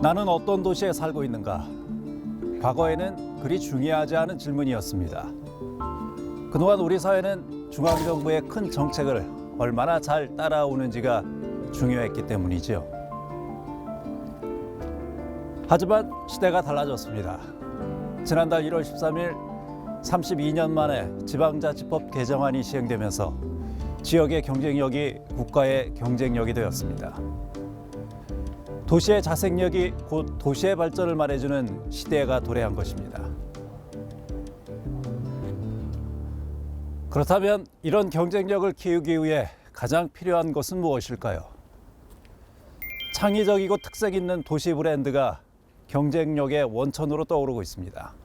나는 어떤 도시에 살고 있는가? 과거에는 그리 중요하지 않은 질문이었습니다. 그동안 우리 사회는 중앙정부의 큰 정책을 얼마나 잘 따라오는지가 중요했기 때문이지요. 하지만 시대가 달라졌습니다. 지난달 1월 13일 32년 만에 지방자치법 개정안이 시행되면서 지역의 경쟁력이 국가의 경쟁력이 되었습니다. 도시의 자생력이 곧 도시의 발전을 말해주는 시대가 도래한 것입니다. 그렇다면 이런 경쟁력을 키우기 위해 가장 필요한 것은 무엇일까요? 창의적이고 특색 있는 도시 브랜드가 경쟁력의 원천으로 떠오르고 있습니다.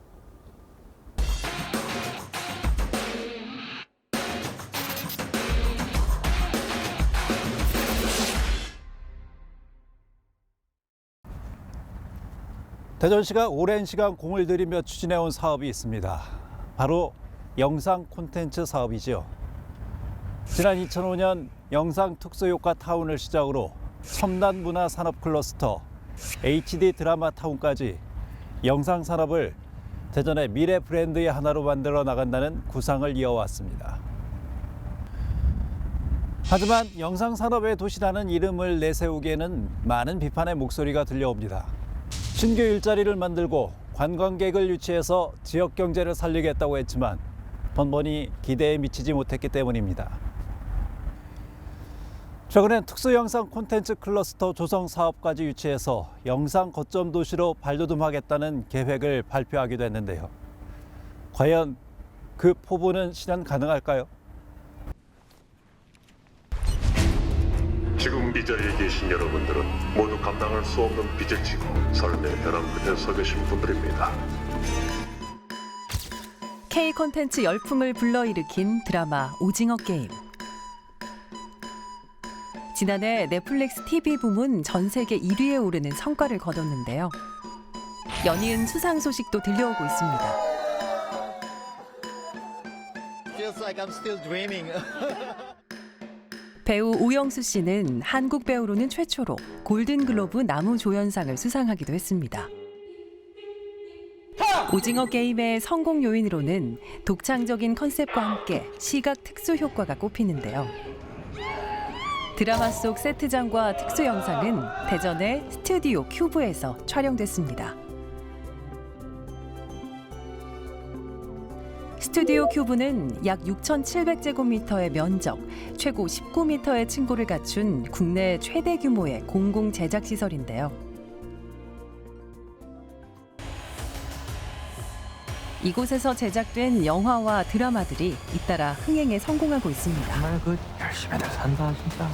대전시가 오랜 시간 공을 들이며 추진해온 사업이 있습니다. 바로 영상 콘텐츠 사업이죠. 지난 2005년 영상 특수효과 타운을 시작으로 첨단 문화 산업 클러스터, HD 드라마 타운까지 영상 산업을 대전의 미래 브랜드의 하나로 만들어 나간다는 구상을 이어왔습니다. 하지만 영상 산업의 도시라는 이름을 내세우기에는 많은 비판의 목소리가 들려옵니다. 신규 일자리를 만들고 관광객을 유치해서 지역 경제를 살리겠다고 했지만 번번이 기대에 미치지 못했기 때문입니다. 최근엔 특수영상 콘텐츠 클러스터 조성 사업까지 유치해서 영상 거점 도시로 발돋움하겠다는 계획을 발표하기도 했는데요. 과연 그 포부는 실현 가능할까요? 지금 이 자리에 계신 여러분들은 모두 감당할 수 없는 빚을 지고 삶의 벼랑 끝에 서 계신 분들입니다. K 콘텐츠 열풍을 불러일으킨 드라마 오징어 게임. 지난해 넷플릭스 TV 부문 전 세계 1위에 오르는 성과를 거뒀는데요. 연이은 수상 소식도 들려오고 있습니다. Feels like I'm still dreaming. 배우 오영수 씨는 한국 배우로는 최초로 골든글로브 나무조연상을 수상하기도 했습니다. 오징어 게임의 성공 요인으로는 독창적인 컨셉과 함께 시각 특수 효과가 꼽히는데요. 드라마 속 세트장과 특수 영상은 대전의 스튜디오 큐브에서 촬영됐습니다. 스튜디오 큐브는 약 6,700제곱미터의 면적, 최고 19m의 층고를 갖춘 국내 최대 규모의 공공 제작 시설인데요. 이곳에서 제작된 영화와 드라마들이 잇따라 흥행에 성공하고 있습니다. 정말 그 열심히들 산다 진짜.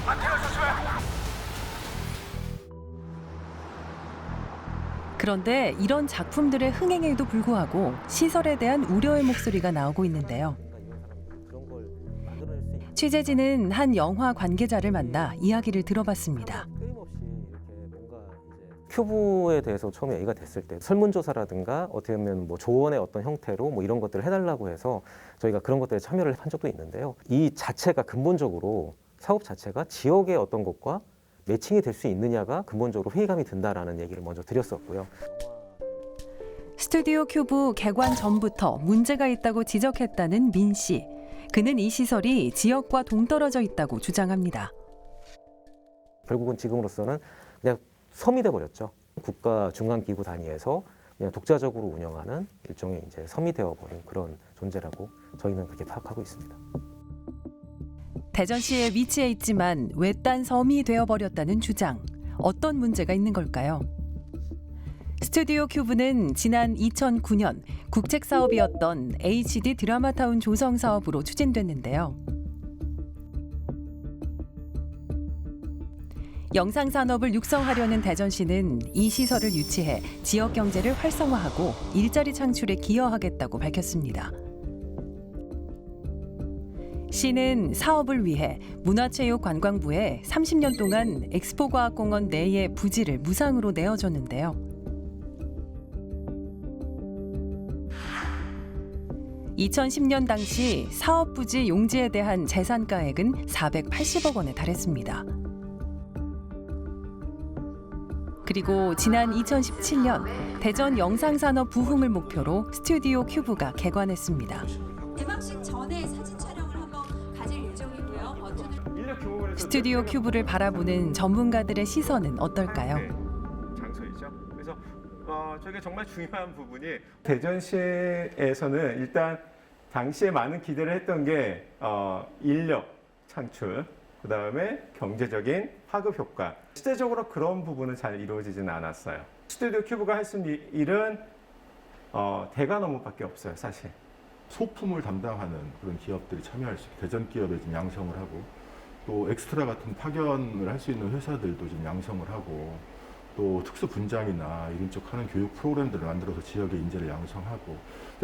그런데 이런 작품들의 흥행에도 불구하고 시설에 대한 우려의 목소리가 나오고 있는데요. 취재진은 한 영화 관계자를 만나 이야기를 들어봤습니다. 큐브에 대해서 처음에 얘기가 됐을 때 설문조사라든가 어떻게 보면 뭐 조언의 어떤 형태로 뭐 이런 것들을 해달라고 해서 저희가 그런 것들에 참여를 한 적도 있는데요. 이 자체가 근본적으로 사업 자체가 지역의 어떤 것과 매칭이 될 수 있느냐가 근본적으로 회의감이 든다라는 얘기를 먼저 드렸었고요. 스튜디오 큐브 개관 전부터 문제가 있다고 지적했다는 민 씨. 그는 이 시설이 지역과 동떨어져 있다고 주장합니다. 결국은 지금으로서는 그냥 섬이 돼버렸죠. 국가 중앙기구 단위에서 그냥 독자적으로 운영하는 일종의 이제 섬이 되어버린 그런 존재라고 저희는 그렇게 파악하고 있습니다. 대전시에 위치해 있지만 외딴 섬이 되어버렸다는 주장. 어떤 문제가 있는 걸까요? 스튜디오 큐브는 지난 2009년 국책 사업이었던 HD 드라마타운 조성 사업으로 추진됐는데요. 영상 산업을 육성하려는 대전시는 이 시설을 유치해 지역 경제를 활성화하고 일자리 창출에 기여하겠다고 밝혔습니다. 시는 사업을 위해 문화체육관광부에 30년 동안 엑스포과학공원 내의 부지를 무상으로 내어줬는데요. 2010년 당시 사업 부지 용지에 대한 재산가액은 480억 원에 달했습니다. 그리고 지난 2017년 대전 영상산업 부흥을 목표로 스튜디오 큐브가 개관했습니다. 개막식 전에 사진 촬영을 한번 가질 예정이고요. 버튼을 스튜디오 큐브를 바라보는 전문가들의 시선은 어떨까요? 장소이죠. 그래서 저게 정말 중요한 부분이 대전시에서는 일단 당시에 많은 기대를 했던 게 인력 창출, 그 다음에 경제적인 파급 효과. 실제적으로 그런 부분은 잘 이루어지지는 않았어요. 스튜디오 큐브가 할 수 있는 일은 대관 업무밖에 없어요, 사실. 소품을 담당하는 그런 기업들이 참여할 수 있게 대전 기업에 지금 양성을 하고 또 엑스트라 같은 파견을 할 수 있는 회사들도 지금 양성을 하고 또 특수 분장이나 이런 쪽 하는 교육 프로그램들을 만들어서 지역의 인재를 양성하고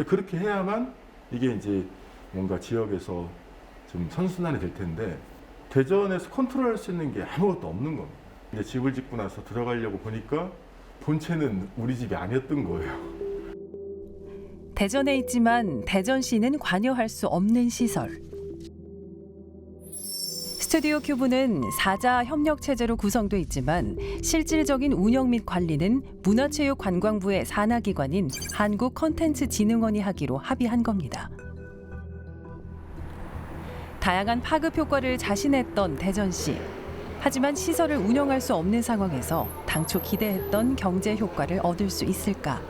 그렇게 해야만 이게 이제 뭔가 지역에서 좀 선순환이 될 텐데 대전에서 컨트롤할 수 있는 게 아무것도 없는 겁니다. 이제 집을 짓고 나서 들어가려고 보니까 본체는 우리 집이 아니었던 거예요. 대전에 있지만 대전시는 관여할 수 없는 시설. 스튜디오 큐브는 4자 협력 체제로 구성돼 있지만 실질적인 운영 및 관리는 문화체육관광부의 산하기관인 한국컨텐츠진흥원이 하기로 합의한 겁니다. 다양한 파급 효과를 자신했던 대전시. 하지만 시설을 운영할 수 없는 상황에서 당초 기대했던 경제 효과를 얻을 수 있을까?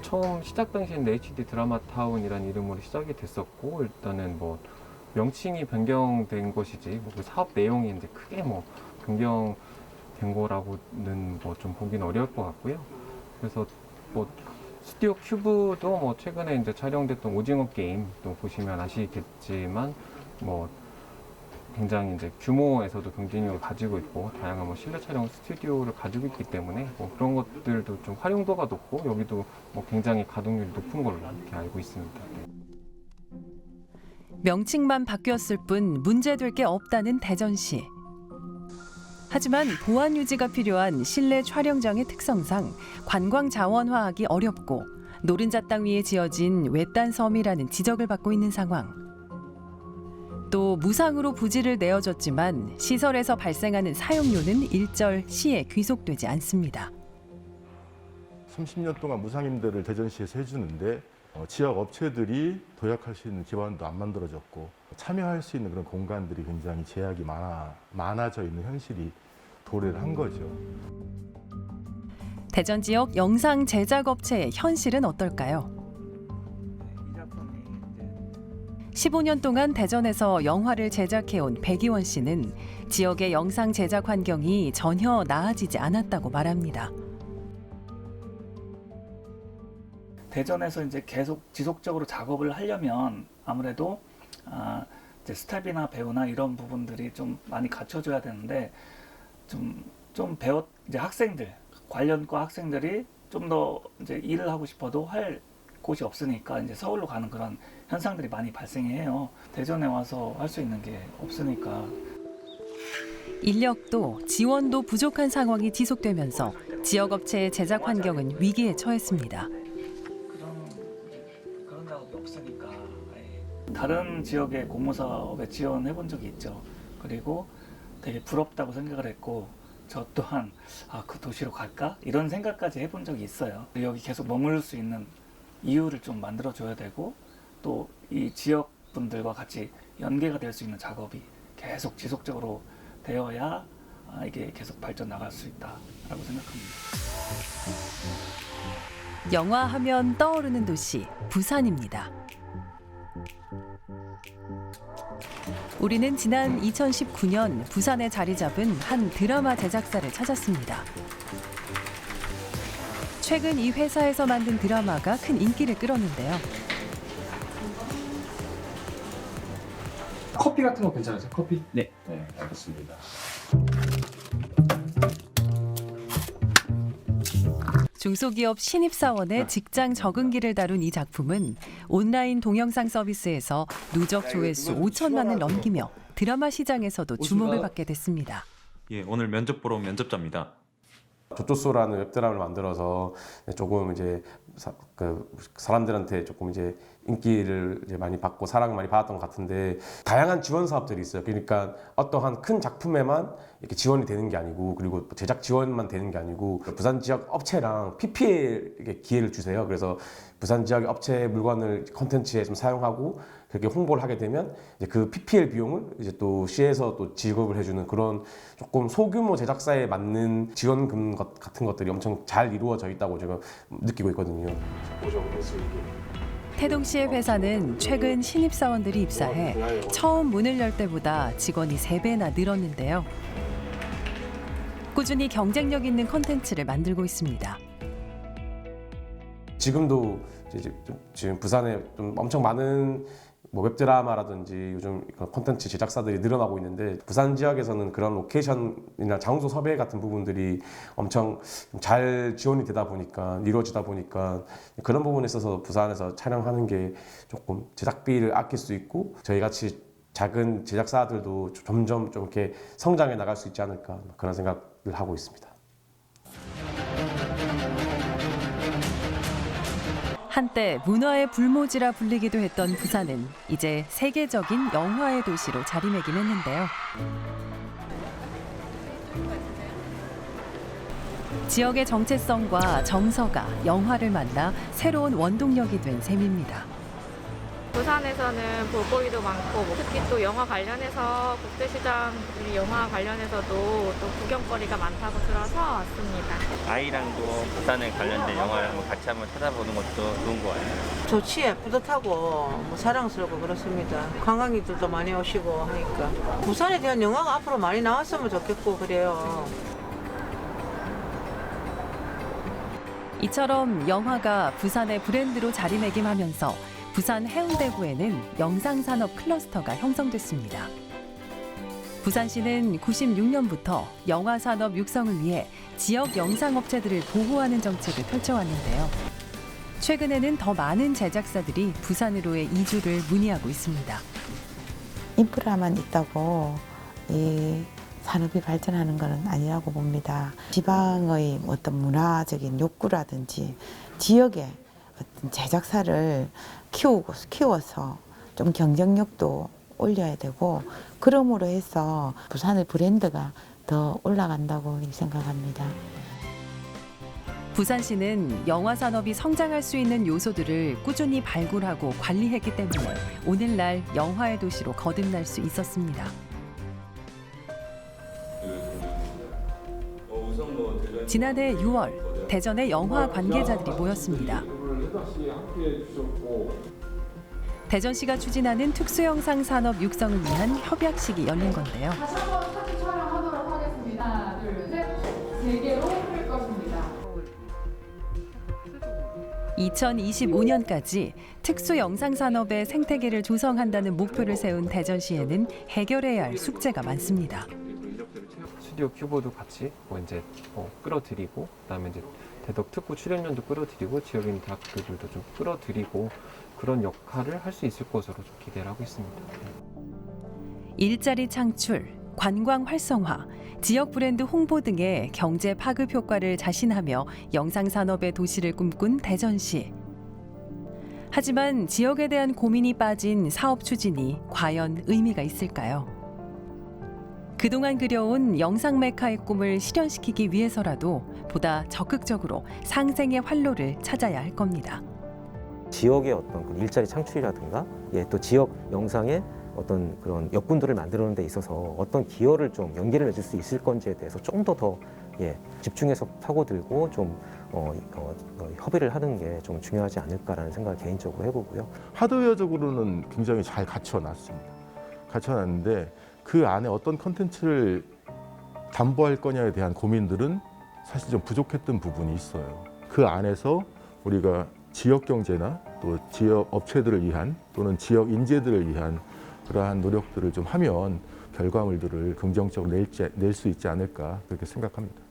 처음 시작 당시에는 HD 드라마 타운이라는 이름으로 시작이 됐었고 일단은 뭐 명칭이 변경된 것이지 뭐 그 사업 내용이 이제 크게 뭐 변경된 거라고는 뭐 좀 보기는 어려울 것 같고요. 그래서 뭐 스튜디오 큐브도 뭐 최근에 이제 촬영됐던 오징어 게임 또 보시면 아시겠지만 뭐 굉장히 이제 규모에서도 경쟁력을 가지고 있고 다양한 뭐 실내 촬영 스튜디오를 가지고 있기 때문에 뭐 그런 것들도 좀 활용도가 높고 여기도 뭐 굉장히 가동률이 높은 걸로 이렇게 알고 있습니다. 명칭만 바뀌었을 뿐 문제될 게 없다는 대전시. 하지만 보안 유지가 필요한 실내 촬영장의 특성상 관광 자원화하기 어렵고 노른자 땅 위에 지어진 외딴 섬이라는 지적을 받고 있는 상황. 또 무상으로 부지를 내어줬지만 시설에서 발생하는 사용료는 일절 시에 귀속되지 않습니다. 30년 동안 무상임대를 대전시에서 해주는데 지역 업체들이 도약할 수 있는 기반도 안 만들어졌고 참여할 수 있는 그런 공간들이 굉장히 제약이 많아져 있는 현실이 도래를 한 거죠. 대전 지역 영상 제작 업체의 현실은 어떨까요? 15년 동안 대전에서 영화를 제작해온 백이원 씨는 지역의 영상 제작 환경이 전혀 나아지지 않았다고 말합니다. 대전에서 이제 계속 지속적으로 작업을 하려면 아무래도 이제 스텝이나 배우나 이런 부분들이 좀 많이 갖춰줘야 되는데 이제 학생들 관련과 학생들이 좀 더 이제 일을 하고 싶어도 할 곳이 없으니까 이제 서울로 가는 그런 현상들이 많이 발생해요. 대전에 와서 할 수 있는 게 없으니까. 인력도 지원도 부족한 상황이 지속되면서 지역 업체의 제작 환경은 위기에 처했습니다. 그런 작업이 없으니까 다른 지역의 공모사업에 지원해 본 적이 있죠. 그리고 되게 부럽다고 생각을 했고 저 또한 그 도시로 갈까? 이런 생각까지 해본 적이 있어요. 여기 계속 머물 수 있는 이유를 좀 만들어줘야 되고 또 이 지역 분들과 같이 연계가 될 수 있는 작업이 계속 지속적으로 되어야 이게 계속 발전 나갈 수 있다라고 생각합니다. 영화 하면 떠오르는 도시 부산입니다. 우리는 지난 2019년 부산에 자리 잡은 한 드라마 제작사를 찾았습니다. 최근 이 회사에서 만든 드라마가 큰 인기를 끌었는데요. 커피 같은 거 괜찮으세요? 커피? 네. 네, 알겠습니다. 중소기업 신입사원의 직장 적응기를 다룬 이 작품은 온라인 동영상 서비스에서 누적 조회수 5천만을 넘기며 드라마 시장에서도 주목을 받게 됐습니다. 예, 오늘 면접 보러 온 면접자입니다. 조조소라는 웹드라마를 만들어서 조금 이제 사람들한테 조금 이제 인기를 이제 많이 받고 사랑을 많이 받았던 것 같은데, 다양한 지원 사업들이 있어요. 그러니까 어떠한 큰 작품에만 이렇게 지원이 되는 게 아니고, 그리고 제작 지원만 되는 게 아니고 부산 지역 업체랑 PPL 기회를 주세요. 그래서 부산 지역 업체 물건을 콘텐츠에 좀 사용하고 그렇게 홍보를 하게 되면 이제 그 PPL 비용을 이제 또 시에서 또 지급을 해주는 그런 조금 소규모 제작사에 맞는 지원금 같은 것들이 엄청 잘 이루어져 있다고 제가 느끼고 있거든요. 태동 씨의 회사는 최근 신입사원들이 입사해 처음 문을 열 때보다 직원이 3배나 늘었는데요. 꾸준히 경쟁력 있는 콘텐츠를 만들고 있습니다. 지금도 지금 부산에 좀 엄청 많은 뭐 웹드라마라든지 요즘 콘텐츠 제작사들이 늘어나고 있는데, 부산 지역에서는 그런 로케이션이나 장소 섭외 같은 부분들이 엄청 잘 지원이 되다 보니까, 이루어지다 보니까 그런 부분에 있어서 부산에서 촬영하는 게 조금 제작비를 아낄 수 있고, 저희 같이 작은 제작사들도 점점 좀 이렇게 성장해 나갈 수 있지 않을까, 그런 생각을 하고 있습니다. 한때 문화의 불모지라 불리기도 했던 부산은 이제 세계적인 영화의 도시로 자리매김했는데요. 지역의 정체성과 정서가 영화를 만나 새로운 원동력이 된 셈입니다. 부산에서는 볼거리도 많고, 특히 또 영화 관련해서 국제시장 영화 관련해서도 또 구경거리가 많다고 들어서 왔습니다. 아이랑도 부산에 관련된 영화를 같이 한번 찾아보는 것도 좋은 것 같아요. 좋지, 뿌듯하고 뭐 사랑스럽고 그렇습니다. 관광객들도 많이 오시고 하니까 부산에 대한 영화가 앞으로 많이 나왔으면 좋겠고 그래요. 이처럼 영화가 부산의 브랜드로 자리매김하면서 부산 해운대구에는 영상산업 클러스터가 형성됐습니다. 부산시는 96년부터 영화산업 육성을 위해 지역 영상업체들을 보호하는 정책을 펼쳐왔는데요. 최근에는 더 많은 제작사들이 부산으로의 이주를 문의하고 있습니다. 인프라만 있다고 이 산업이 발전하는 것은 아니라고 봅니다. 지방의 어떤 문화적인 욕구라든지 지역의 어떤 제작사를 키워서 좀 경쟁력도 올려야 되고, 그러므로 해서 부산의 브랜드가 더 올라간다고 생각합니다. 부산시는 영화 산업이 성장할 수 있는 요소들을 꾸준히 발굴하고 관리했기 때문에 오늘날 영화의 도시로 거듭날 수 있었습니다. 지난해 6월 대전에 영화 관계자들이 모였습니다. 대전시가 추진하는 특수영상 산업 육성을 위한 협약식이 열린 건데요. 다시 한번 사진 촬영하도록 하겠습니다. 하나, 둘, 셋. 3개로 할 것입니다. 2025년까지 특수영상 산업의 생태계를 조성한다는 목표를 세운 대전시에는 해결해야 할 숙제가 많습니다. 스튜디오 큐브도 같이 이제 끌어들이고, 그다음에 이제 대덕 특구 출연료도 끌어들이고, 지역에 있는 대학교들도 좀 끌어들이고, 그런 역할을 할 수 있을 것으로 좀 기대를 하고 있습니다. 일자리 창출, 관광 활성화, 지역 브랜드 홍보 등의 경제 파급 효과를 자신하며 영상 산업의 도시를 꿈꾼 대전시. 하지만 지역에 대한 고민이 빠진 사업 추진이 과연 의미가 있을까요? 그동안 그려온 영상 메카의 꿈을 실현시키기 위해서라도 보다 적극적으로 상생의 활로를 찾아야 할 겁니다. 지역의 어떤 일자리 창출이라든가, 또 지역 영상의 어떤 그런 역군들을 만드는 데 있어서 어떤 기여를 좀 연계를 맺을 수 있을 건지에 대해서 좀 더 집중해서 파고들고 좀 협의를 하는 게 좀 중요하지 않을까라는 생각을 개인적으로 해보고요. 하드웨어적으로는 굉장히 잘 갖춰놨습니다. 갖춰놨는데 그 안에 어떤 컨텐츠를 담보할 거냐에 대한 고민들은 사실 좀 부족했던 부분이 있어요. 그 안에서 우리가 지역 경제나 또 지역 업체들을 위한 또는 지역 인재들을 위한 그러한 노력들을 좀 하면 결과물들을 긍정적으로 낼 수 있지 않을까 그렇게 생각합니다.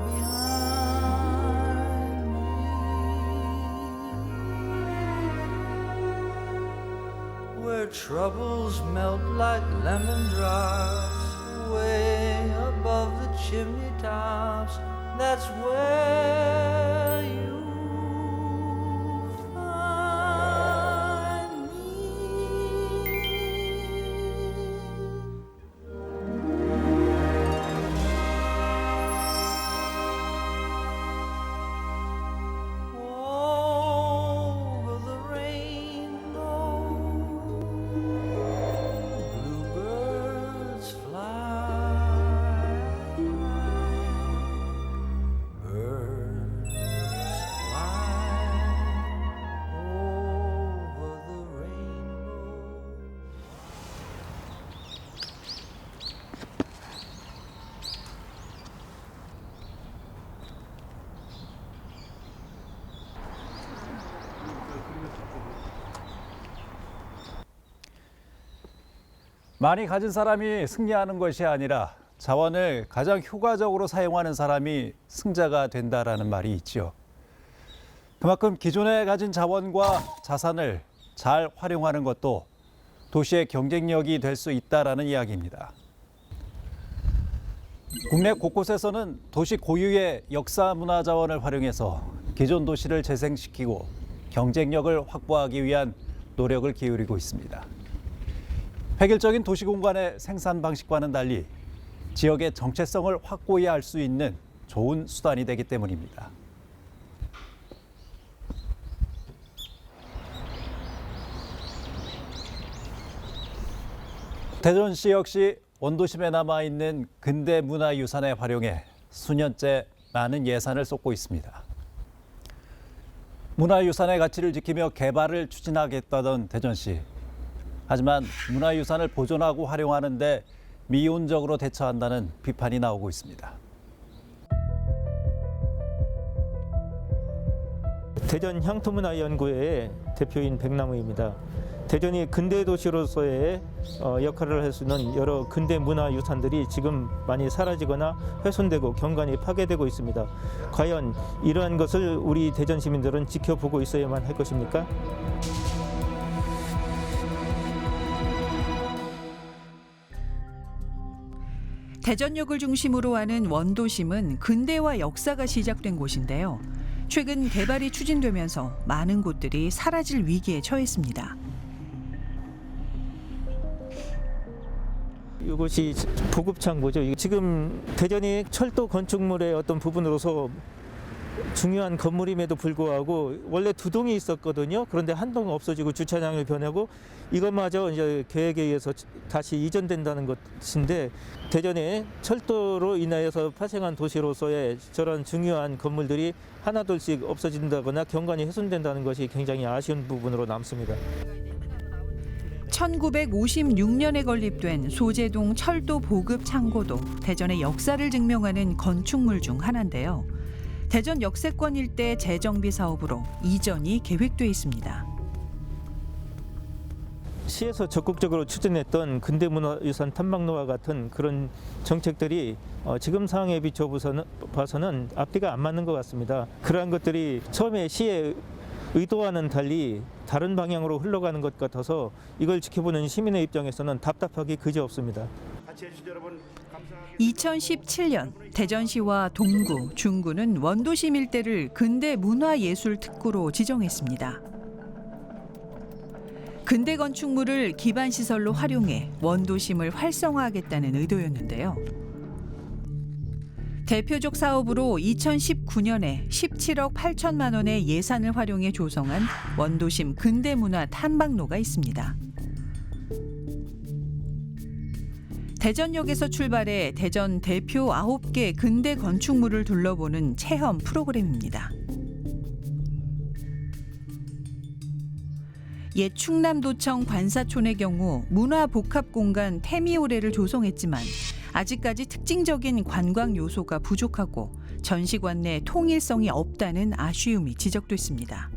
behind me, where troubles melt like lemon drops, way above the chimney tops. That's where you find me. Over the rainbow, bluebirds fly. Birds fly over the rainbow. 많이 가진 사람이 승리하는 것이 아니라 자원을 가장 효과적으로 사용하는 사람이 승자가 된다라는 말이 있죠. 그만큼 기존에 가진 자원과 자산을 잘 활용하는 것도 도시의 경쟁력이 될 수 있다라는 이야기입니다. 국내 곳곳에서는 도시 고유의 역사 문화 자원을 활용해서 기존 도시를 재생시키고 경쟁력을 확보하기 위한 노력을 기울이고 있습니다. 획일적인 도시 공간의 생산 방식과는 달리 지역의 정체성을 확고히 할 수 있는 좋은 수단이 되기 때문입니다. 대전시 역시 원도심에 남아있는 근대 문화유산을 활용해 수년째 많은 예산을 쏟고 있습니다. 문화유산의 가치를 지키며 개발을 추진하겠다던 대전시. 하지만 문화유산을 보존하고 활용하는 데 미온적으로 대처한다는 비판이 나오고 있습니다. 대전 향토문화연구회의 대표인 백남우입니다. 대전이 근대 도시로서의 역할을 할 수 있는 여러 근대 문화유산들이 지금 많이 사라지거나 훼손되고 경관이 파괴되고 있습니다. 과연 이러한 것을 우리 대전 시민들은 지켜보고 있어야만 할 것입니까? 대전역을 중심으로 하는 원도심은 근대화 역사가 시작된 곳인데요. 최근 개발이 추진되면서 많은 곳들이 사라질 위기에 처했습니다. 이것이 보급창고죠. 지금 대전이 철도 건축물의 어떤 부분으로서 중요한 건물임에도 불구하고 원래 두 동이 있었거든요. 그런데 한 동은 없어지고 주차장을 변하고 이것마저 이제 계획에 의해서 다시 이전된다는 것인데 대전의 철도로 인하여서 발생한 도시로서의 저런 중요한 건물들이 하나둘씩 없어진다거나 경관이 훼손된다는 것이 굉장히 아쉬운 부분으로 남습니다. 1956년에 건립된 소재동 철도 보급 창고도 대전의 역사를 증명하는 건축물 중 하나인데요. 대전 역세권 일대 재정비 사업으로 이전이 계획돼 있습니다. 시에서 적극적으로 추진했던 근대문화유산 탐방로와 같은 그런 정책들이 지금 상황에 비춰 봐서는 앞뒤가 안 맞는 것 같습니다. 그러한 것들이 처음에 시의 의도와는 달리 다른 방향으로 흘러가는 것 같아서 이걸 지켜보는 시민의 입장에서는 답답하기 그지없습니다. 2017년 대전시와 동구, 중구는 원도심 일대를 근대 문화예술 특구로 지정했습니다. 근대 건축물을 기반 시설로 활용해 원도심을 활성화하겠다는 의도였는데요. 대표적 사업으로 2019년에 17억 8천만 원의 예산을 활용해 조성한 원도심 근대문화 탐방로가 있습니다. 대전역에서 출발해 대전 대표 9개 근대 건축물을 둘러보는 체험 프로그램입니다. 옛 충남도청 관사촌의 경우 문화복합공간 테미오레를 조성했지만 아직까지 특징적인 관광 요소가 부족하고 전시관 내 통일성이 없다는 아쉬움이 지적됐습니다.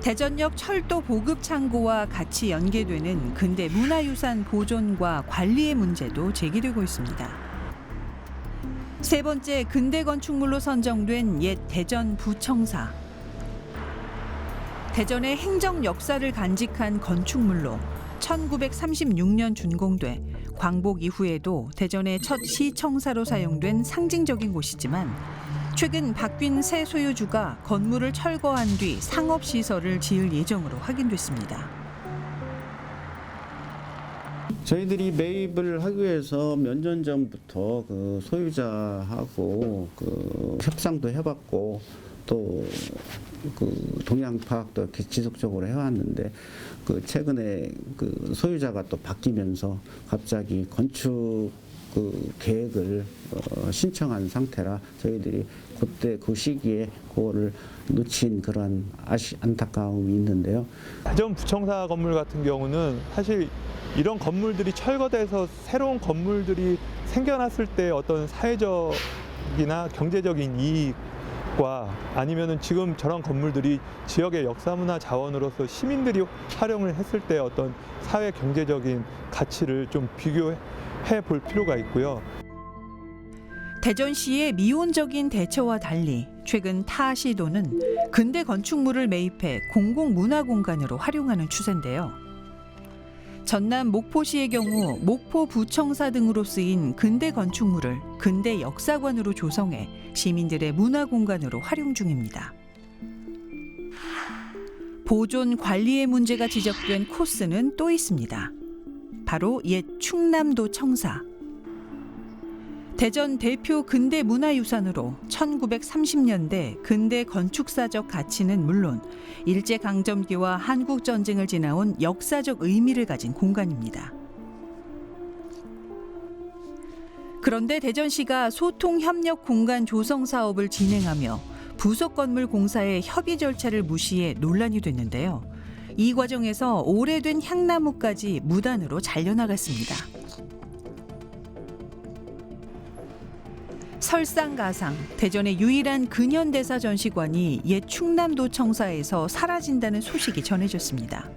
대전역 철도 보급 창고와 같이 연계되는 근대 문화유산 보존과 관리의 문제도 제기되고 있습니다. 세 번째 근대 건축물로 선정된 옛 대전 부청사. 대전의 행정 역사를 간직한 건축물로 1936년 준공돼 광복 이후에도 대전의 첫 시청사로 사용된 상징적인 곳이지만 최근 바뀐 새 소유주가 건물을 철거한 뒤 상업시설을 지을 예정으로 확인됐습니다. 저희들이 매입을 하기 위해서 몇 년 전부터 그 소유자하고 그 협상도 해봤고 또 그 동향 파악도 이렇게 지속적으로 해왔는데 그 최근에 그 소유자가 또 바뀌면서 갑자기 건축 그 계획을 신청한 상태라 저희들이 그때 그 시기에 그거를 놓친 그런 안타까움이 있는데요. 대전 부청사 건물 같은 경우는 사실 이런 건물들이 철거돼서 새로운 건물들이 생겨났을 때 어떤 사회적이나 경제적인 이익과 아니면은 지금 저런 건물들이 지역의 역사문화 자원으로서 시민들이 활용을 했을 때 어떤 사회 경제적인 가치를 좀 비교해 볼 필요가 있고요. 대전시의 미온적인 대처와 달리 최근 타 시도는 근대 건축물을 매입해 공공문화공간으로 활용하는 추세인데요. 전남 목포시의 경우 목포 부청사 등으로 쓰인 근대 건축물을 근대 역사관으로 조성해 시민들의 문화공간으로 활용 중입니다. 보존 관리의 문제가 지적된 코스는 또 있습니다. 바로 옛 충남도 청사. 대전 대표 근대 문화유산으로 1930년대 근대 건축사적 가치는 물론 일제강점기와 한국전쟁을 지나온 역사적 의미를 가진 공간입니다. 그런데 대전시가 소통협력 공간 조성 사업을 진행하며 부속건물 공사의 협의 절차를 무시해 논란이 됐는데요. 이 과정에서 오래된 향나무까지 무단으로 잘려나갔습니다. 설상가상, 대전의 유일한 근현대사 전시관이 옛 충남도 청사에서 사라진다는 소식이 전해졌습니다.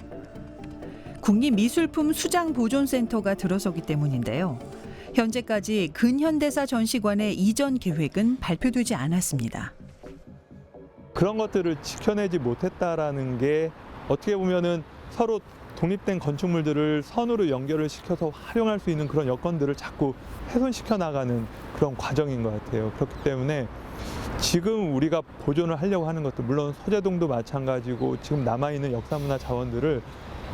국립미술품 수장보존센터가 들어서기 때문인데요. 현재까지 근현대사 전시관의 이전 계획은 발표되지 않았습니다. 그런 것들을 지켜내지 못했다라는 게 어떻게 보면은 서로 독립된 건축물들을 선으로 연결을 시켜서 활용할 수 있는 그런 여건들을 자꾸 훼손시켜 나가는 그런 과정인 것 같아요. 그렇기 때문에 지금 우리가 보존을 하려고 하는 것도 물론 소재동도 마찬가지고 지금 남아있는 역사문화 자원들을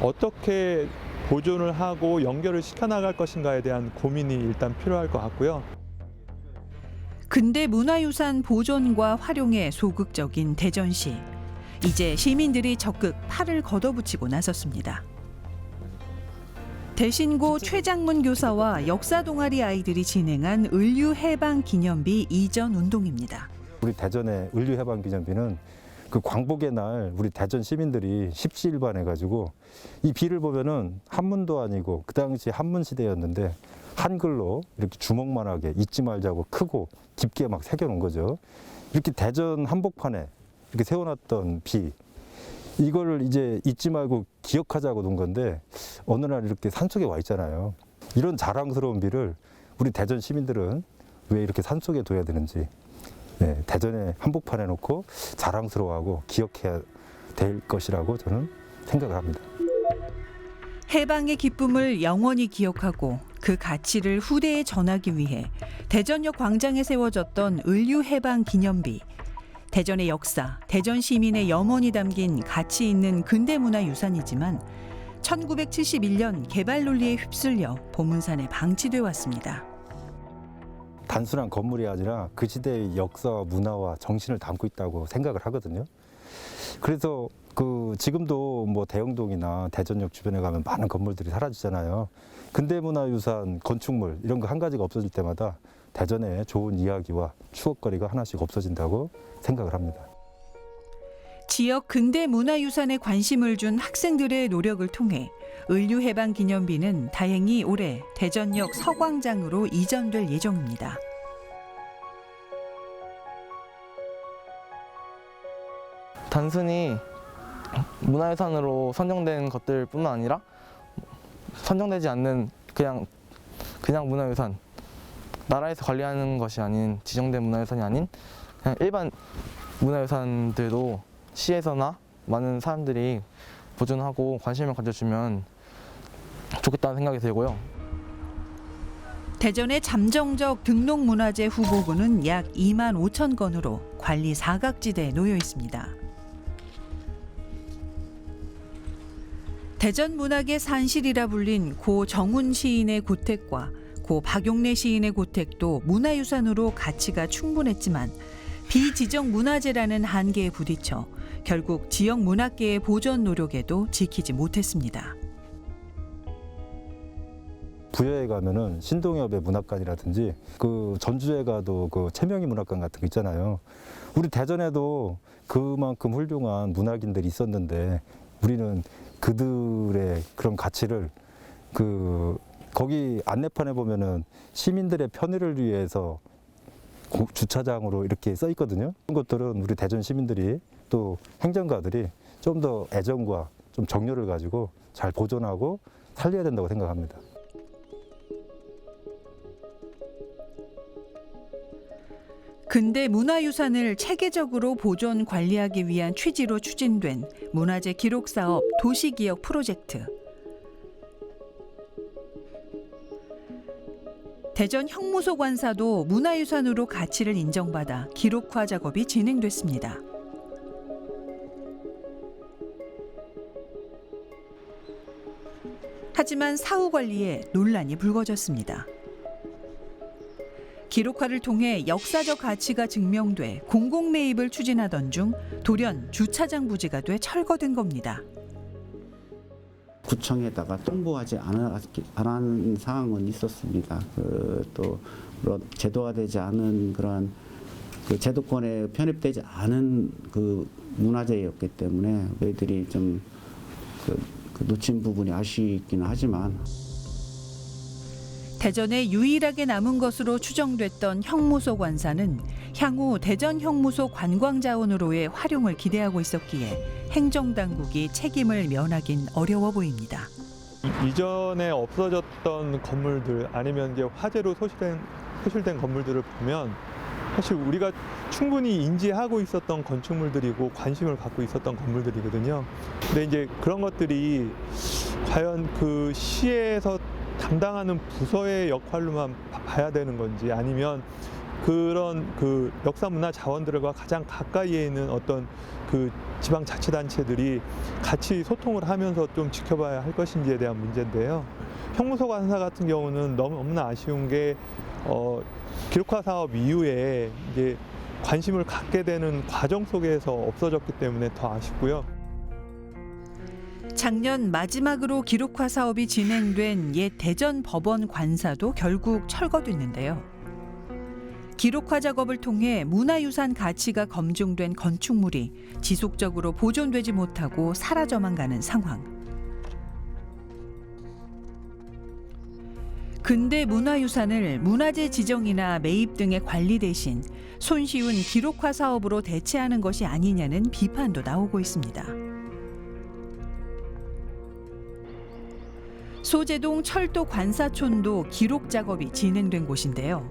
어떻게 보존을 하고 연결을 시켜 나갈 것인가에 대한 고민이 일단 필요할 것 같고요. 근대 문화유산 보존과 활용에 소극적인 대전시. 이제 시민들이 적극 팔을 걷어붙이고 나섰습니다. 대신고 최장문 교사와 역사 동아리 아이들이 진행한 을류해방기념비 이전 운동입니다. 우리 대전의 을류해방기념비는 그 광복의 날 우리 대전 시민들이 십시일반해가지고 이 비를 보면은 한문도 아니고 그 당시 한문 시대였는데 한글로 이렇게 주먹만하게 잊지 말자고 크고 깊게 막 새겨놓은 거죠. 이렇게 대전 한복판에 이렇게 세워놨던 비, 이걸 이제 잊지 말고 기억하자고 놓은 건데 어느 날 이렇게 산속에 와 있잖아요. 이런 자랑스러운 비를 우리 대전 시민들은 왜 이렇게 산속에 둬야 되는지, 네, 대전에 한복판에 놓고 자랑스러워하고 기억해야 될 것이라고 저는 생각을 합니다. 해방의 기쁨을 영원히 기억하고 그 가치를 후대에 전하기 위해 대전역 광장에 세워졌던 을류해방기념비. 대전의 역사, 대전 시민의 염원이 담긴 가치 있는 근대문화유산이지만 1971년 개발 논리에 휩쓸려 보문산에 방치돼 왔습니다. 단순한 건물이 아니라 그 시대의 역사와 문화와 정신을 담고 있다고 생각을 하거든요. 그래서 그 지금도 뭐 대영동이나 대전역 주변에 가면 많은 건물들이 사라지잖아요. 근대문화유산, 건축물 이런 거 한 가지가 없어질 때마다 대전에 좋은 이야기와 추억거리가 하나씩 없어진다고 생각을 합니다. 지역 근대문화유산에 관심을 준 학생들의 노력을 통해 을류해방기념비는 다행히 올해 대전역 서광장으로 이전될 예정입니다. 단순히 문화유산으로 선정된 것들뿐만 아니라 선정되지 않는 그냥 문화유산, 나라에서 관리하는 것이 아닌 지정된 문화유산이 아닌 그냥 일반 문화유산들도 시에서나 많은 사람들이 보존하고 관심을 가져주면 좋겠다는 생각이 들고요. 대전의 잠정적 등록문화재 후보군은 약 2만 5천 건으로 관리 사각지대에 놓여 있습니다. 대전 문학의 산실이라 불린 고 정훈 시인의 고택과 고 박용래 시인의 고택도 문화유산으로 가치가 충분했지만 비지정 문화재라는 한계에 부딪혀 결국 지역 문학계의 보존 노력에도 지키지 못했습니다. 부여에 가면은 신동엽의 문학관이라든지 그 전주에 가도 그 최명희 문학관 같은 거 있잖아요. 우리 대전에도 그만큼 훌륭한 문학인들이 있었는데 우리는 그들의 그런 가치를 거기 안내판에 보면은 시민들의 편의를 위해서 주차장으로 이렇게 써 있거든요. 그런 것들은 우리 대전 시민들이 또 행정가들이 좀 더 애정과 좀 정열을 가지고 잘 보존하고 살려야 된다고 생각합니다. 근대 문화유산을 체계적으로 보존 관리하기 위한 취지로 추진된 문화재 기록 사업 도시기억 프로젝트. 대전 형무소 관사도 문화유산으로 가치를 인정받아 기록화 작업이 진행됐습니다. 하지만 사후 관리에 논란이 불거졌습니다. 기록화를 통해 역사적 가치가 증명돼 공공 매입을 추진하던 중 돌연 주차장 부지가 돼 철거된 겁니다. 구청에다가 통보하지 않은 상황은 있었습니다. 또 제도화되지 않은 그런 제도권에 편입되지 않은 문화재였기 때문에 저희들이 좀 놓친 부분이 아쉽기는 하지만. 대전에 유일하게 남은 것으로 추정됐던 형무소 관사는 향후 대전 형무소 관광자원으로의 활용을 기대하고 있었기에 행정당국이 책임을 면하긴 어려워 보입니다. 이전에 없어졌던 건물들 아니면 이제 화재로 소실된 건물들을 보면 사실 우리가 충분히 인지하고 있었던 건축물들이고 관심을 갖고 있었던 건물들이거든요. 근데 이제 그런 것들이 과연 그 시에서 담당하는 부서의 역할로만 봐야 되는 건지 아니면 그런 역사 문화 자원들과 가장 가까이에 있는 어떤 지방자치단체들이 같이 소통을 하면서 좀 지켜봐야 할 것인지에 대한 문제인데요. 형무소 관사 같은 경우는 너무나 아쉬운 게 기록화 사업 이후에 이제 관심을 갖게 되는 과정 속에서 없어졌기 때문에 더 아쉽고요. 작년 마지막으로 기록화 사업이 진행된 옛 대전 법원 관사도 결국 철거됐는데요. 기록화 작업을 통해 문화유산 가치가 검증된 건축물이 지속적으로 보존되지 못하고 사라져만 가는 상황. 근대 문화유산을 문화재 지정이나 매입 등의 관리 대신 손쉬운 기록화 사업으로 대체하는 것이 아니냐는 비판도 나오고 있습니다. 소재동 철도 관사촌도 기록 작업이 진행된 곳인데요.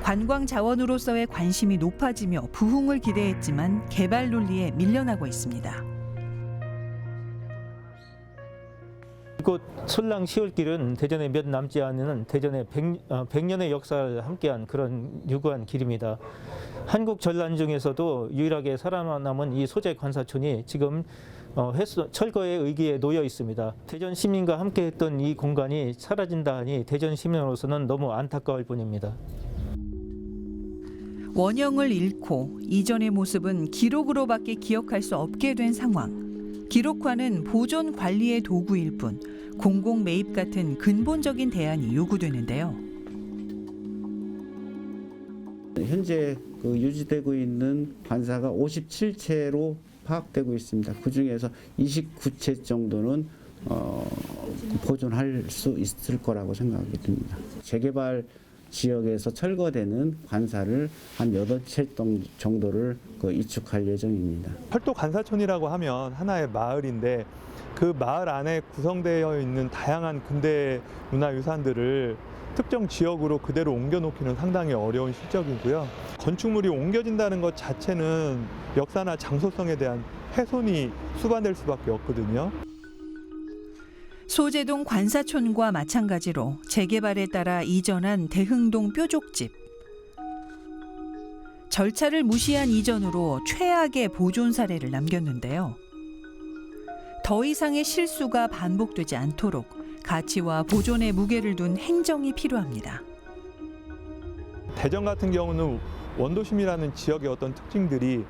관광 자원으로서의 관심이 높아지며 부흥을 기대했지만 개발 논리에 밀려나고 있습니다. 이곳 솔랑 시월길은 대전에 몇 남지 않은 대전의 100년의 역사를 함께한 그런 유구한 길입니다. 한국 전란 중에서도 유일하게 살아남은 이 소재 관사촌이 지금 철거의 의기에 놓여 있습니다. 대전 시민과 함께했던 이 공간이 사라진다 하니 대전 시민으로서는 너무 안타까울 뿐입니다. 원형을 잃고 이전의 모습은 기록으로밖에 기억할 수 없게 된 상황. 기록화는 보존 관리의 도구일 뿐 공공 매입 같은 근본적인 대안이 요구되는데요. 현재 유지되고 있는 관사가 57채로 파악되고 있습니다. 그 중에서 29채 정도는 보존할 수 있을 거라고 생각이 듭니다. 재개발 지역에서 철거되는 관사를 한 8채 정도를 이축할 예정입니다. 철도 관사촌이라고 하면 하나의 마을인데 그 마을 안에 구성되어 있는 다양한 근대 문화유산들을 특정 지역으로 그대로 옮겨놓기는 상당히 어려운 실적이고요. 건축물이 옮겨진다는 것 자체는 역사나 장소성에 대한 훼손이 수반될 수밖에 없거든요. 소재동 관사촌과 마찬가지로 재개발에 따라 이전한 대흥동 뾰족집. 절차를 무시한 이전으로 최악의 보존 사례를 남겼는데요. 더 이상의 실수가 반복되지 않도록 가치와 보존의 무게를 둔 행정이 필요합니다. 대전 같은 경우는 원도심이라는 지역의 어떤 특징들이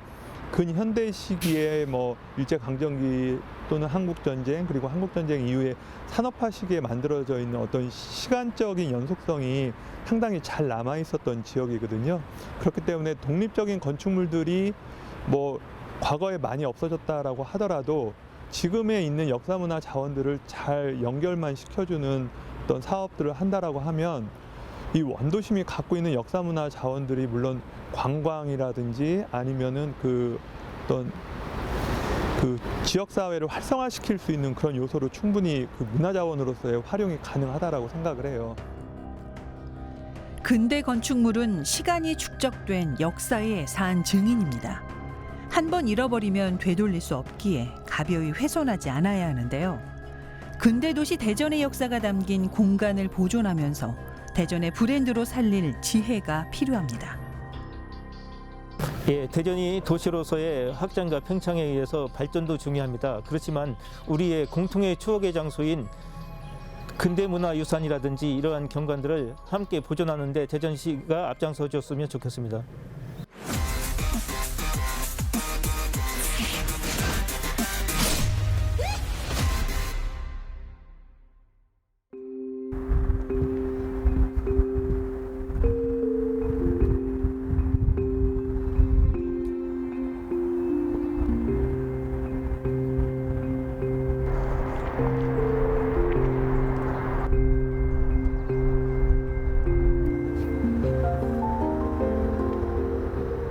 근현대 시기에 뭐 일제강점기 또는 한국전쟁 그리고 한국전쟁 이후에 산업화 시기에 만들어져 있는 어떤 시간적인 연속성이 상당히 잘 남아 있었던 지역이거든요. 그렇기 때문에 독립적인 건축물들이 뭐 과거에 많이 없어졌다라고 하더라도 지금에 있는 역사문화 자원들을 잘 연결만 시켜주는 어떤 사업들을 한다라고 하면 이 원도심이 갖고 있는 역사문화 자원들이 물론 관광이라든지 아니면은 어떤 지역 사회를 활성화시킬 수 있는 그런 요소로 충분히 문화 자원으로서의 활용이 가능하다라고 생각을 해요. 근대 건축물은 시간이 축적된 역사의 산 증인입니다. 한 번 잃어버리면 되돌릴 수 없기에 가벼이 훼손하지 않아야 하는데요. 근대 도시 대전의 역사가 담긴 공간을 보존하면서 대전의 브랜드로 살릴 지혜가 필요합니다. 예, 대전이 도시로서의 확장과 팽창에 의해서 발전도 중요합니다. 그렇지만 우리의 공통의 추억의 장소인 근대문화유산이라든지 이러한 경관들을 함께 보존하는 데 대전시가 앞장서 줬으면 좋겠습니다.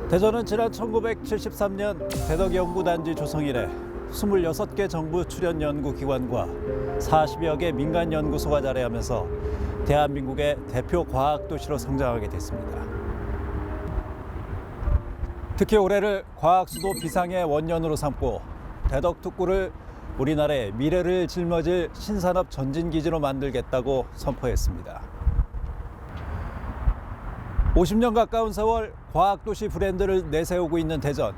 대전은 지난 1973년 대덕연구단지 조성 이래 26개 정부 출연 연구기관과 40여 개 민간 연구소가 자리하면서 대한민국의 대표 과학도시로 성장하게 됐습니다. 특히 올해를 과학수도 비상의 원년으로 삼고 대덕특구를 우리나라의 미래를 짊어질 신산업 전진기지로 만들겠다고 선포했습니다. 50년 가까운 세월 과학도시 브랜드를 내세우고 있는 대전.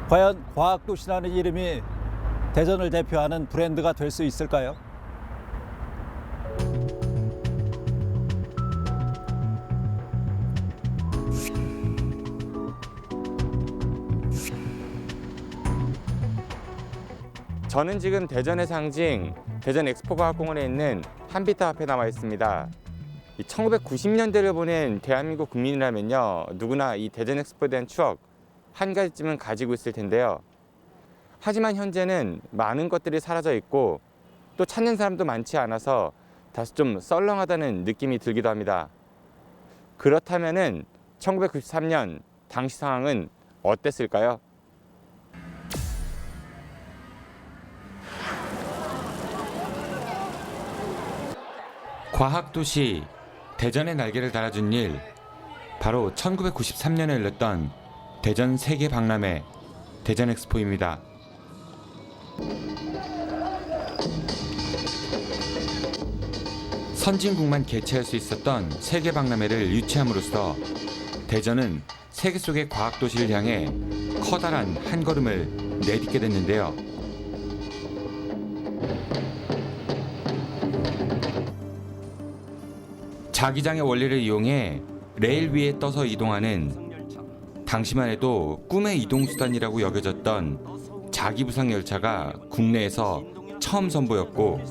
과연 과학도시라는 이름이 대전을 대표하는 브랜드가 될 수 있을까요? 저는 지금 대전의 상징 대전 엑스포과학공원에 있는 한비타 앞에 나와 있습니다. 1990년대를 보낸 대한민국 국민이라면요, 누구나 이 대전 엑스포에 대한 추억 한 가지쯤은 가지고 있을 텐데요. 하지만 현재는 많은 것들이 사라져 있고 또 찾는 사람도 많지 않아서 다시 좀 썰렁하다는 느낌이 들기도 합니다. 그렇다면은 1993년 당시 상황은 어땠을까요? 과학도시 대전의 날개를 달아준 일, 바로 1993년에 열렸던 대전 세계 박람회 대전 엑스포입니다. 선진국만 개최할 수 있었던 세계 박람회를 유치함으로써 대전은 세계 속의 과학도시를 향해 커다란 한 걸음을 내딛게 됐는데요. 자기장의 원리를 이용해 레일 위에 떠서 이동하는, 당시만 해도 꿈의 이동수단이라고 여겨졌던 자기부상 열차가 국내에서 처음 선보였고,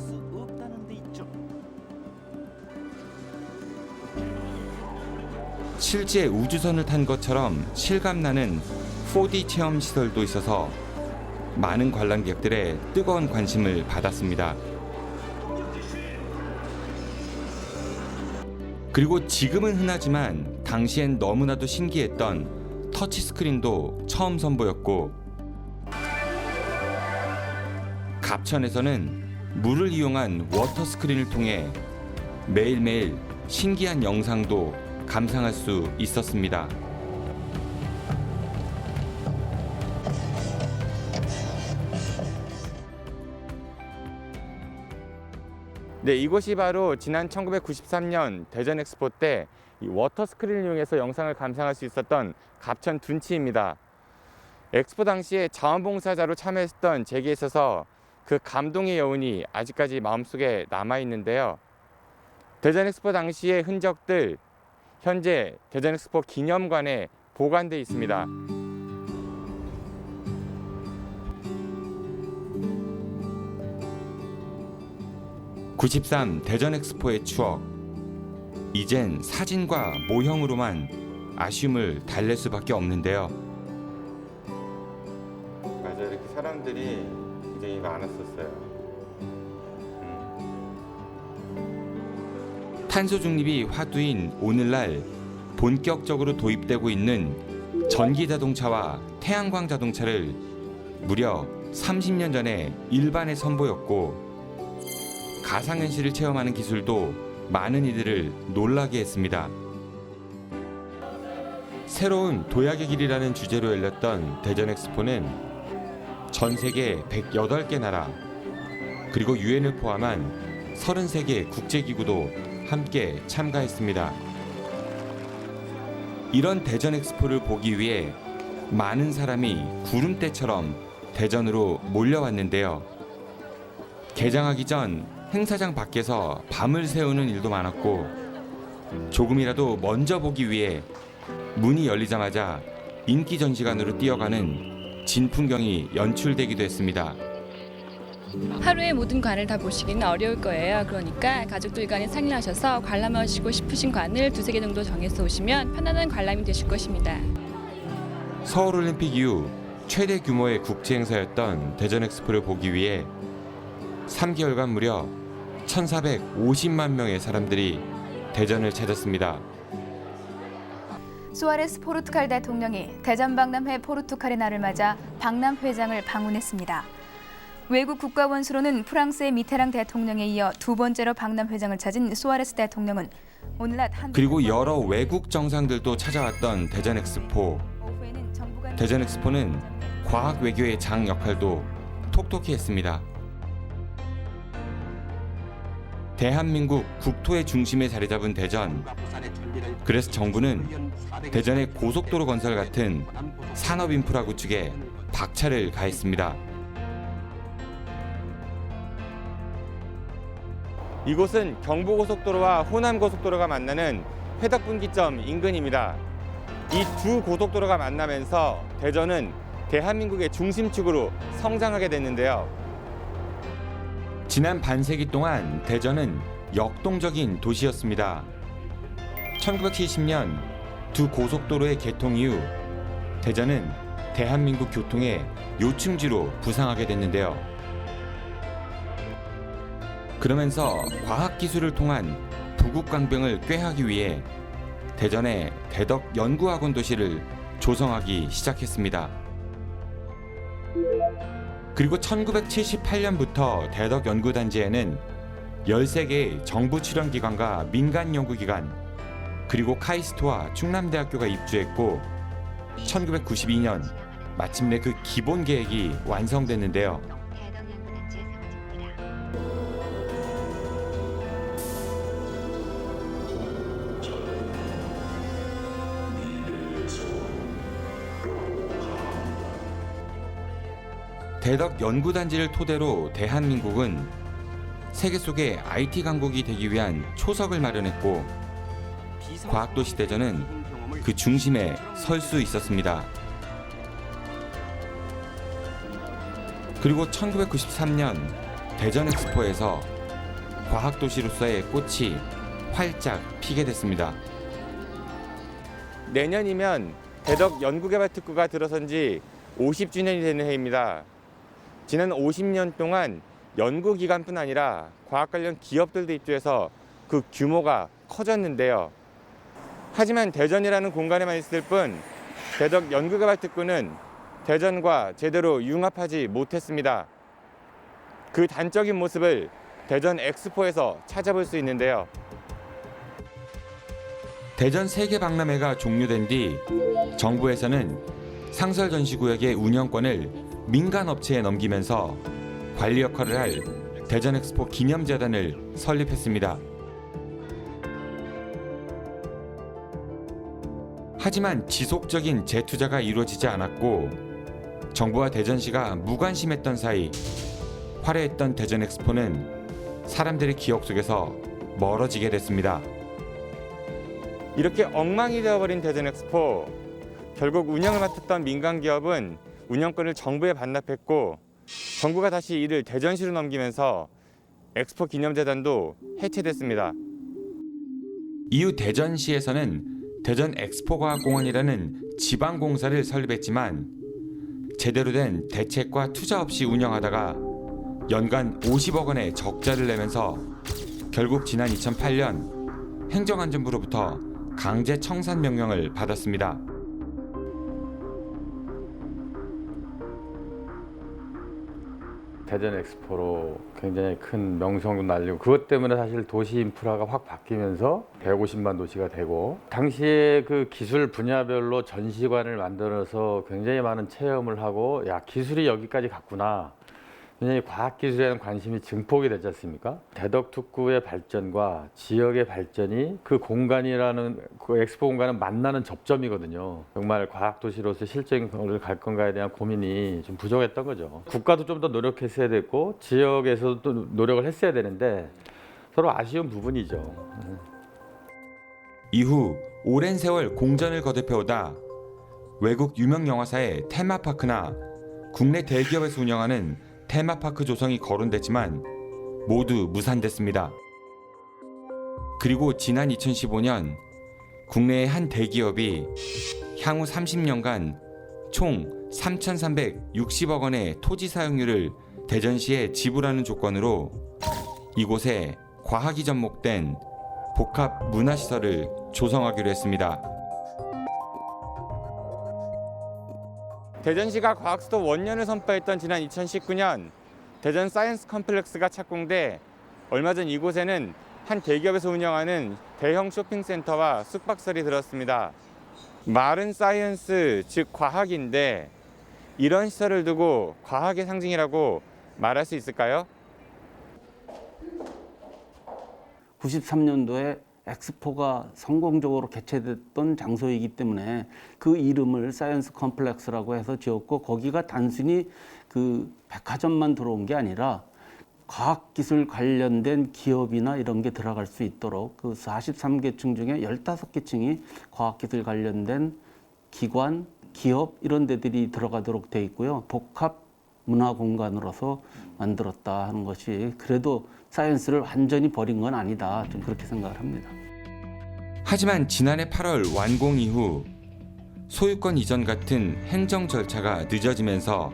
실제 우주선을 탄 것처럼 실감나는 4D 체험 시설도 있어서 많은 관람객들의 뜨거운 관심을 받았습니다. 그리고 지금은 흔하지만 당시엔 너무나도 신기했던 터치스크린도 처음 선보였고, 갑천에서는 물을 이용한 워터스크린을 통해 매일매일 신기한 영상도 감상할 수 있었습니다. 네, 이곳이 바로 지난 1993년 대전 엑스포 때 이 워터 스크린을 이용해서 영상을 감상할 수 있었던 갑천 둔치입니다. 엑스포 당시에 자원봉사자로 참여했던 제게 있어서 그 감동의 여운이 아직까지 마음속에 남아 있는데요. 대전 엑스포 당시의 흔적들 현재 대전 엑스포 기념관에 보관돼 있습니다. (93) 대전 엑스포의 추억. 이젠 사진과 모형으로만 아쉬움을 달랠 수밖에 없는데요. 맞아요. 이렇게 사람들이 굉장히 많았었어요. 탄소 중립이 화두인 오늘날 본격적으로 도입되고 있는 전기 자동차와 태양광 자동차를 무려 30년 전에 일반에 선보였고 가상현실을 체험하는 기술도 많은 이들을 놀라게 했습니다. 새로운 도약의 길이라는 주제로 열렸던 대전 엑스포는 전 세계 108개 나라 그리고 유엔을 포함한 33개 국제기구도 함께 참가했습니다. 이런 대전 엑스포를 보기 위해 많은 사람이 구름대처럼 대전으로 몰려왔는데요. 개장하기 전 행사장 밖에서 밤을 새우는 일도 많았고 조금이라도 먼저 보기 위해 문이 열리자마자 인기 전시관으로 뛰어가는 진풍경이 연출되기도 했습니다. 하루에 모든 관을 다 보시기는 어려울 거예요. 그러니까 가족들 간에 상의하셔서 관람하시고 싶으신 관을 2-3개 정도 정해서 오시면 편안한 관람이 되실 것입니다. 서울올림픽 이후 최대 규모의 국제 행사였던 대전 엑스포를 보기 위해 3개월간 무려 1,450만 명의 사람들이 대전을 찾았습니다. 수아레스 포르투갈 대통령이 대전 박람회 포르투갈의 날을 맞아 박람회장을 방문했습니다. 외국 국가원수로는 프랑스의 미테랑 대통령에 이어 2번째로 박람회장을 찾은 수아레스 대통령은 오늘 낮 그리고 여러 외국 정상들도 찾아왔던 대전 엑스포. 대전 엑스포는 과학 외교의 장 역할도 톡톡히 했습니다. 대한민국 국토의 중심에 자리 잡은 대전. 그래서 정부는 대전의 고속도로 건설 같은 산업 인프라 구축에 박차를 가했습니다. 이곳은 경부고속도로와 호남고속도로가 만나는 회덕분기점 인근입니다. 이 두 고속도로가 만나면서 대전은 대한민국의 중심축으로 성장하게 됐는데요. 지난 반세기 동안 대전은 역동적인 도시였습니다. 1970년 두 고속도로의 개통 이후 대전은 대한민국 교통의 요충지로 부상하게 됐는데요. 그러면서 과학기술을 통한 부국강병을 꾀하기 위해 대전에 대덕연구학원 도시를 조성하기 시작했습니다. 그리고 1978년부터 대덕연구단지에는 13개의 정부 출연기관과 민간연구기관 그리고 카이스트와 충남대학교가 입주했고 1992년 마침내 그 기본 계획이 완성됐는데요. 대덕연구단지를 토대로 대한민국은 세계 속의 IT 강국이 되기 위한 초석을 마련했고 과학도시 대전은 그 중심에 설 수 있었습니다. 그리고 1993년 대전 엑스포에서 과학도시로서의 꽃이 활짝 피게 됐습니다. 내년이면 대덕연구개발특구가 들어선 지 50주년이 되는 해입니다. 지난 50년 동안 연구기관뿐 아니라 과학 관련 기업들도 입주해서 그 규모가 커졌는데요. 하지만 대전이라는 공간에만 있을 뿐 대덕연구개발특구는 대전과 제대로 융합하지 못했습니다. 그 단적인 모습을 대전 엑스포에서 찾아볼 수 있는데요. 대전 세계 박람회가 종료된 뒤 정부에서는 상설 전시구역의 운영권을 민간 업체에 넘기면서 관리 역할을 할 대전 엑스포 기념재단을 설립했습니다. 하지만 지속적인 재투자가 이루어지지 않았고 정부와 대전시가 무관심했던 사이 화려했던 대전 엑스포는 사람들의 기억 속에서 멀어지게 됐습니다. 이렇게 엉망이 되어버린 대전 엑스포, 결국 운영을 맡았던 민간 기업은 운영권을 정부에 반납했고 정부가 다시 이를 대전시로 넘기면서 엑스포 기념재단도 해체됐습니다. 이후 대전시에서는 대전 엑스포과학공원이라는 지방공사를 설립했지만 제대로 된 대책과 투자 없이 운영하다가 연간 50억 원의 적자를 내면서 결국 지난 2008년 행정안전부로부터 강제 청산 명령을 받았습니다. 대전 엑스포로 굉장히 큰 명성도 날리고 그것 때문에 사실 도시 인프라가 확 바뀌면서 150만 도시가 되고 당시에 그 기술 분야별로 전시관을 만들어서 굉장히 많은 체험을 하고 야 기술이 여기까지 갔구나. 굉장히 과학기술에 대한 관심이 증폭이 되지 않습니까? 대덕특구의 발전과 지역의 발전이 그 공간이라는 그 엑스포 공간은 만나는 접점이거든요. 정말 과학도시로서 실적을 갈 건가에 대한 고민이 좀 부족했던 거죠. 국가도 좀 더 노력했어야 됐고 지역에서도 또 노력을 했어야 되는데 서로 아쉬운 부분이죠. 이후 오랜 세월 공전을 거듭해오다 외국 유명 영화사의 테마파크나 국내 대기업에서 운영하는 테마파크 조성이 거론됐지만 모두 무산됐습니다. 그리고 지난 2015년 국내의 한 대기업이 향후 30년간 총 3,360억 원의 토지 사용료를 대전시에 지불하는 조건으로 이곳에 과학이 접목된 복합 문화시설을 조성하기로 했습니다. 대전시가 과학수도 원년을 선포했던 지난 2019년 대전 사이언스 컴플렉스가 착공돼 얼마 전 이곳에는 한 대기업에서 운영하는 대형 쇼핑센터와 숙박시설이 들었습니다. 말은 사이언스, 즉 과학인데 이런 시설을 두고 과학의 상징이라고 말할 수 있을까요? 93년도에 엑스포가 성공적으로 개최됐던 장소이기 때문에 그 이름을 사이언스 컴플렉스라고 해서 지었고 거기가 단순히 그 백화점만 들어온 게 아니라 과학기술 관련된 기업이나 이런 게 들어갈 수 있도록 그 43개층 중에 15개층이 과학기술 관련된 기관, 기업 이런 데들이 들어가도록 돼 있고요. 복합 문화 공간으로서 만들었다 하는 것이 그래도 사이언스를 완전히 버린 건 아니다. 좀 그렇게 생각을 합니다. 하지만 지난해 8월 완공 이후 소유권 이전 같은 행정 절차가 늦어지면서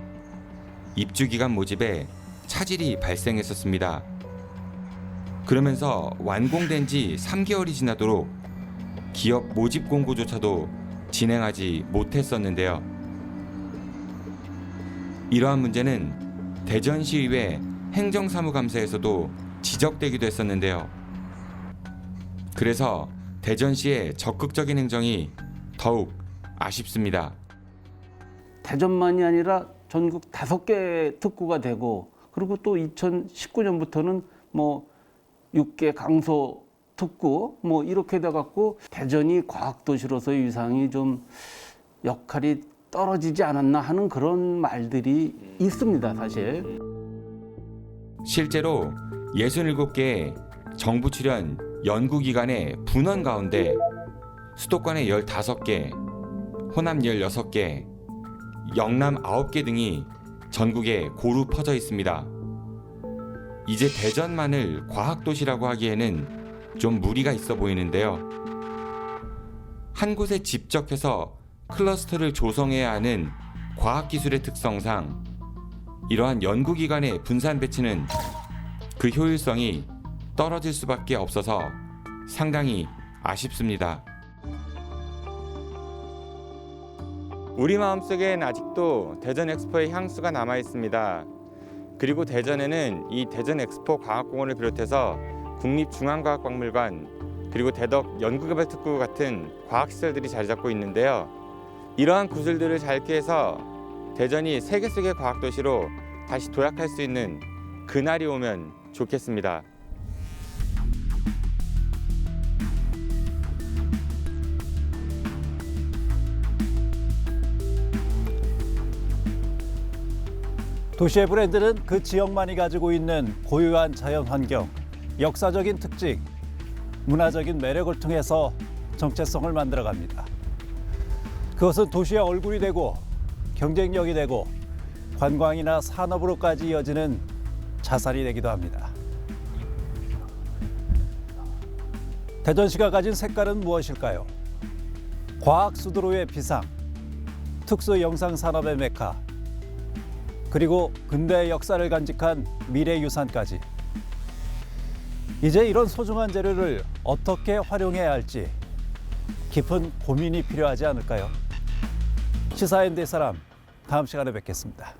입주기간 모집에 차질이 발생했었습니다. 그러면서 완공된 지 3개월이 지나도록 기업 모집 공고조차도 진행하지 못했었는데요. 이러한 문제는 대전시의회 행정사무감사에서도 지적되기도 했었는데요. 그래서 대전시의 적극적인 행정이 더욱 아쉽습니다. 대전만이 아니라 전국 5개 특구가 되고 그리고 또 2019년부터는 뭐 6개 강소 특구 뭐 이렇게 돼 갖고 대전이 과학도시로서의 위상이 좀 역할이 떨어지지 않았나 하는 그런 말들이 있습니다, 사실. 실제로 67개의 정부 출연 연구기관의 분원 가운데 수도권의 15개, 호남 16개, 영남 9개 등이 전국에 고루 퍼져 있습니다. 이제 대전만을 과학도시라고 하기에는 좀 무리가 있어 보이는데요. 한 곳에 집적해서 클러스터를 조성해야 하는 과학기술의 특성상 이러한 연구기관의 분산 배치는 그 효율성이 떨어질 수밖에 없어서 상당히 아쉽습니다. 우리 마음속엔 아직도 대전 엑스포의 향수가 남아 있습니다. 그리고 대전에는 이 대전 엑스포 과학공원을 비롯해서 국립중앙과학박물관 그리고 대덕 연구개발특구 같은 과학시설들이 자리 잡고 있는데요. 이러한 구슬들을 잘 피해서 대전이 세계 속의 과학도시로 다시 도약할 수 있는 그날이 오면 좋겠습니다. 도시의 브랜드는 그 지역만이 가지고 있는 고유한 자연 환경, 역사적인 특징, 문화적인 매력을 통해서 정체성을 만들어갑니다. 그것은 도시의 얼굴이 되고 경쟁력이 되고 관광이나 산업으로까지 이어지는 자산이 되기도 합니다. 대전시가 가진 색깔은 무엇일까요? 과학 수도로의 비상, 특수 영상 산업의 메카, 그리고 근대의 역사를 간직한 미래 유산까지. 이제 이런 소중한 재료를 어떻게 활용해야 할지 깊은 고민이 필요하지 않을까요? 시사인 대 사람, 다음 시간에 뵙겠습니다.